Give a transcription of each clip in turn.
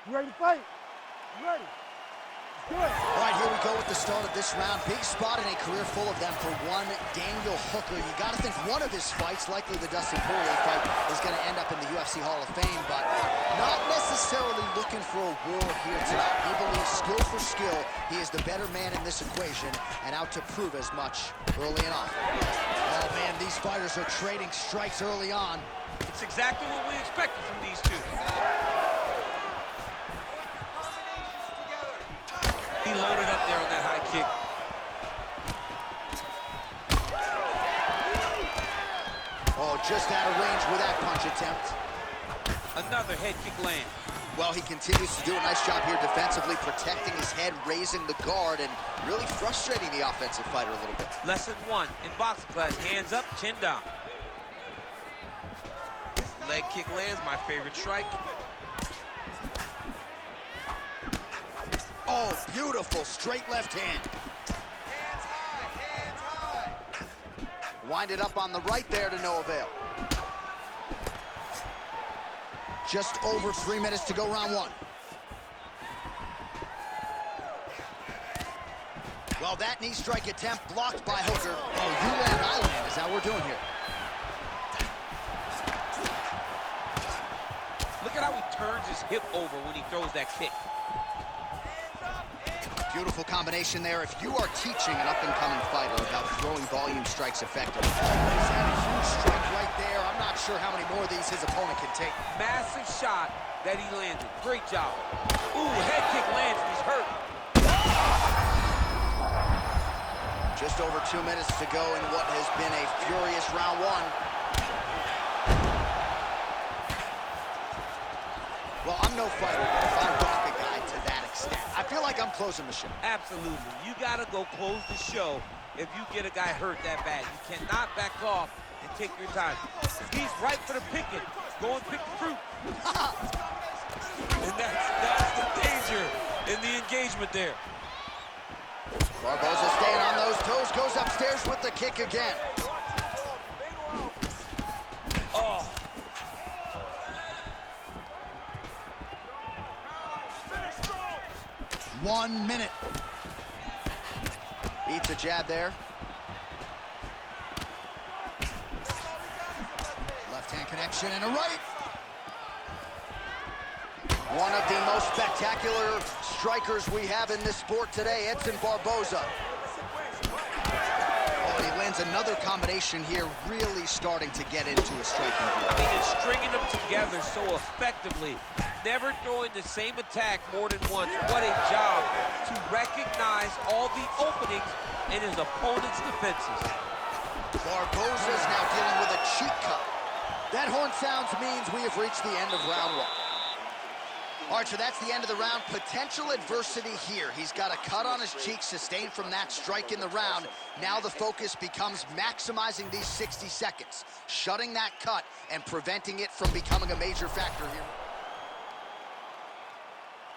You ready to fight? You ready? Good. All right, here we go with the start of this round. Big spot in a career full of them for one Daniel Hooker. You got to think one of his fights, likely the Dustin Poirier fight, is going to end up in the UFC Hall of Fame, but not necessarily looking for a war here tonight. He believes skill for skill, he is the better man in this equation and out to prove as much early and often. Oh, man, these fighters are trading strikes early on. It's exactly what we expected from these two. He loaded up there on that high kick. Oh, just out of range with that punch attempt. Another head kick land. Well, he continues to do a nice job here defensively, protecting his head, raising the guard, and really frustrating the offensive fighter a little bit. Lesson 1 in boxing class, hands up, chin down. Leg kick lands, my favorite strike. Oh, beautiful, straight left hand. Hands high, hands high. Wind it up on the right there to no avail. Just over 3 minutes to go, round one. Well, that knee strike attempt blocked by Hooker. Oh, you land, I land is how we're doing here. Look at how he turns his hip over when he throws that kick. Beautiful combination there. If you are teaching an up-and-coming fighter about throwing volume strikes effectively, he's had a huge strike right there. I'm not sure how many more of these his opponent can take. Massive shot that he landed. Great job. Ooh, head kick lands and he's hurt. Just over 2 minutes to go in what has been a furious round one. Well, I'm no fighter, but if I rock a guy to that extent, I feel like I'm closing the show. Absolutely. You gotta go close the show if you get a guy hurt that bad. You cannot back off and take your time. He's right for the picking. Go and pick the fruit. And that's the danger in the engagement there. Barboza staying on those toes, goes upstairs with the kick again. Oh. 1 minute. Eats a jab there. Left hand connection and a right. One of the most spectacular strikers we have in this sport today, Edson Barboza. Oh, and he lands another combination here, really starting to get into a striking view. I mean, it's stringing them together so effectively. Never throwing the same attack more than once. What a job to recognize all the openings in his opponent's defenses. Barboza's now dealing with a cheek cut. That horn sounds means we have reached the end of round one. All right, so that's the end of the round. Potential adversity here. He's got a cut on his cheek sustained from that strike in the round. Now the focus becomes maximizing these 60 seconds, shutting that cut and preventing it from becoming a major factor here.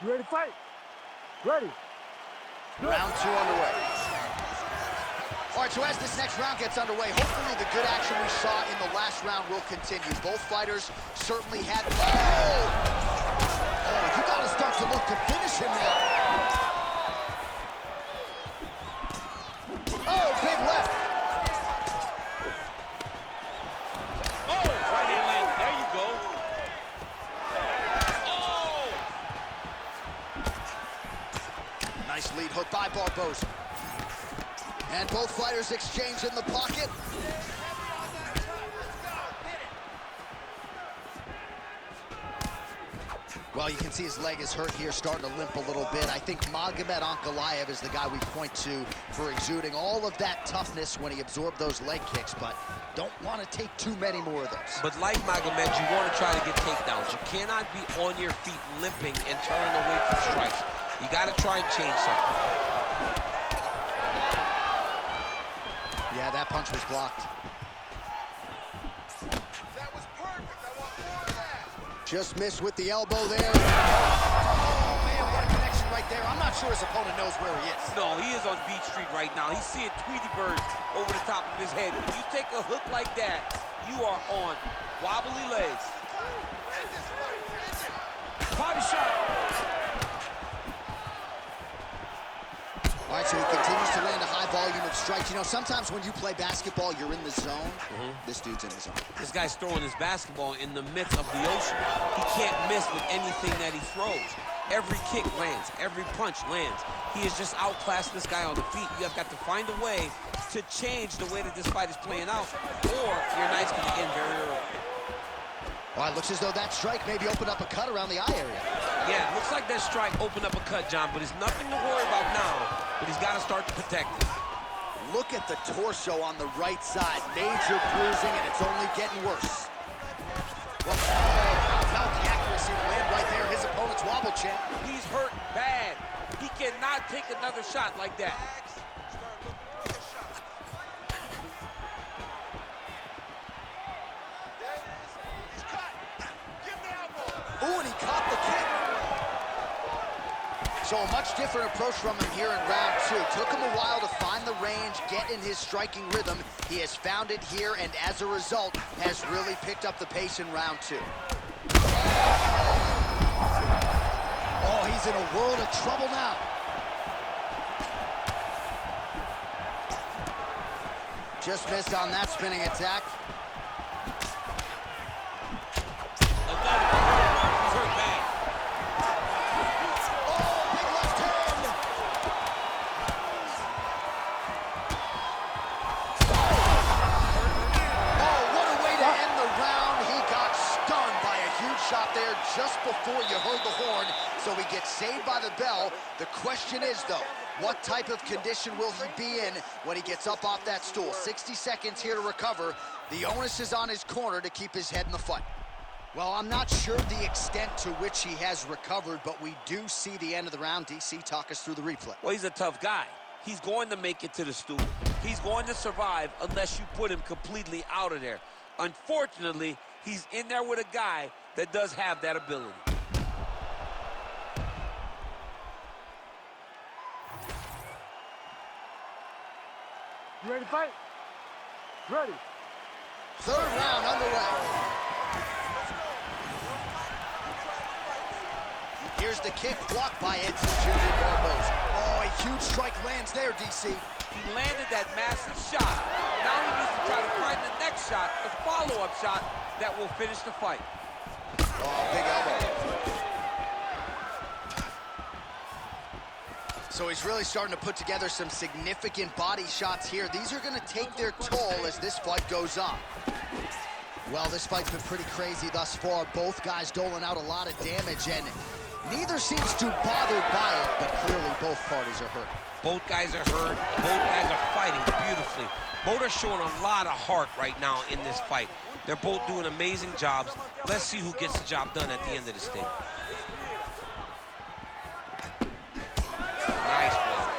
You ready to fight? Ready. Good. Round two underway. All right, so as this next round gets underway, hopefully the good action we saw in the last round will continue. Both fighters certainly had... Oh, you got to start to look to finish him now. Oh, big left. Oh, right hand land. There you go. Oh! Nice lead hook by Barboza. And both fighters exchange in the pocket. Well, you can see his leg is hurt here, starting to limp a little bit. I think Magomed Ankalaev is the guy we point to for exuding all of that toughness when he absorbed those leg kicks, but don't want to take too many more of those. But like Magomed, you want to try to get takedowns. You cannot be on your feet limping and turning away from strikes. You got to try and change something. Yeah, that punch was blocked. That was perfect. I want more of that. Just missed with the elbow there. Oh, man, what a connection right there. I'm not sure his opponent knows where he is. No, he is on Beach Street right now. He's seeing Tweety Bird over the top of his head. When you take a hook like that, you are on wobbly legs. Body shot. strikes. You know, sometimes when you play basketball, you're in the zone. This dude's in the zone. This guy's throwing his basketball in the midst of the ocean. He can't miss with anything that he throws. Every kick lands. Every punch lands. He has just outclassed this guy on the feet. You have got to find a way to change the way that this fight is playing out, or your night's going to end very early. Well, it looks as though that strike maybe opened up a cut around the eye area. Yeah, it looks like that strike opened up a cut, John, but it's nothing to worry about now, but he's got to start to protect it. Look at the torso on the right side. Major bruising, and it's only getting worse. Well, felt the accuracy to land right there. His opponent's wobble champ. He's hurt bad. He cannot take another shot like that. Ooh, and he caught the kick. So a much different approach from him here in round two. Took him a while to find the range, get in his striking rhythm. He has found it here, and as a result, has really picked up the pace in round two. Oh, he's in a world of trouble now. Just missed on that spinning attack. Shot there just before you heard the horn, so he gets saved by the bell. The question is, though, what type of condition will he be in when he gets up off that stool? 60 seconds here to recover. The onus is on his corner to keep his head in the fight. Well, I'm not sure the extent to which he has recovered, but we do see the end of the round. DC, talk us through the replay. Well, he's a tough guy. He's going to make it to the stool. He's going to survive unless you put him completely out of there. Unfortunately, he's in there with a guy that does have that ability. You ready to fight? Ready. Third round underway. Here's the kick blocked by Edson Jr. Barboza. Oh, a huge strike lands there, DC. He landed that massive shot. Now he needs to try to find the next shot, the follow-up shot that will finish the fight. Oh, big elbow. So he's really starting to put together some significant body shots here. These are going to take their toll as this fight goes on. Well, this fight's been pretty crazy thus far. Both guys doling out a lot of damage, and neither seems too bothered by it, but clearly both parties are hurt. Both guys are hurt. Both guys are fighting beautifully. Both are showing a lot of heart right now in this fight. They're both doing amazing jobs. Let's see who gets the job done at the end of this thing. Nice blow.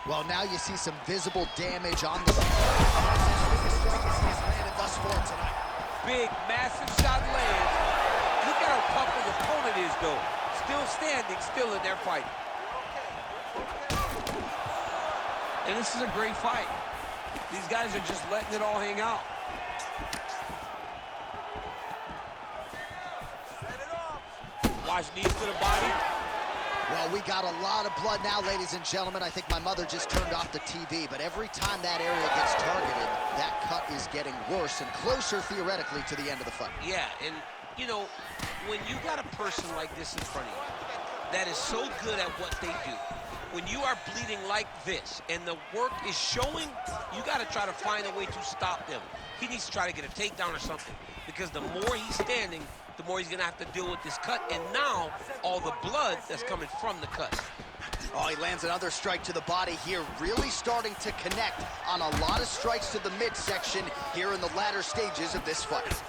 Well, now you see some visible damage on the... biggest strike he has landed thus far tonight. Big, massive shot lands. Look at how tough his opponent is, though. Still standing, still in their fight. And this is a great fight. These guys are just letting it all hang out. Watch knees to the body. Well, we got a lot of blood now, ladies and gentlemen. I think my mother just turned off the TV, but every time that area gets targeted, that cut is getting worse and closer, theoretically, to the end of the fight. Yeah, and, you know, when you got a person like this in front of you that is so good at what they do, when you are bleeding like this and the work is showing, you got to try to find a way to stop them. He needs to try to get a takedown or something, because the more he's standing, the more he's going to have to deal with this cut, and now all the blood that's coming from the cut. Oh, he lands another strike to the body here, really starting to connect on a lot of strikes to the midsection here in the latter stages of this fight.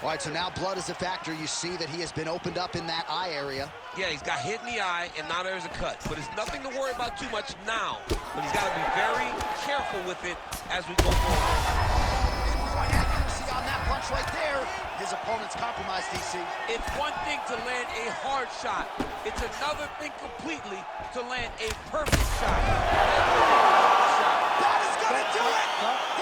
All right, so now blood is a factor. You see that he has been opened up in that eye area. Yeah, he's got hit in the eye, and now there's a cut. But it's nothing to worry about too much now. But he's got to be very careful with it as we go forward. Pinpoint accuracy on that punch right there. His opponent's compromised, DC. It's one thing to land a hard shot. It's another thing completely to land a perfect shot. That is going to do it!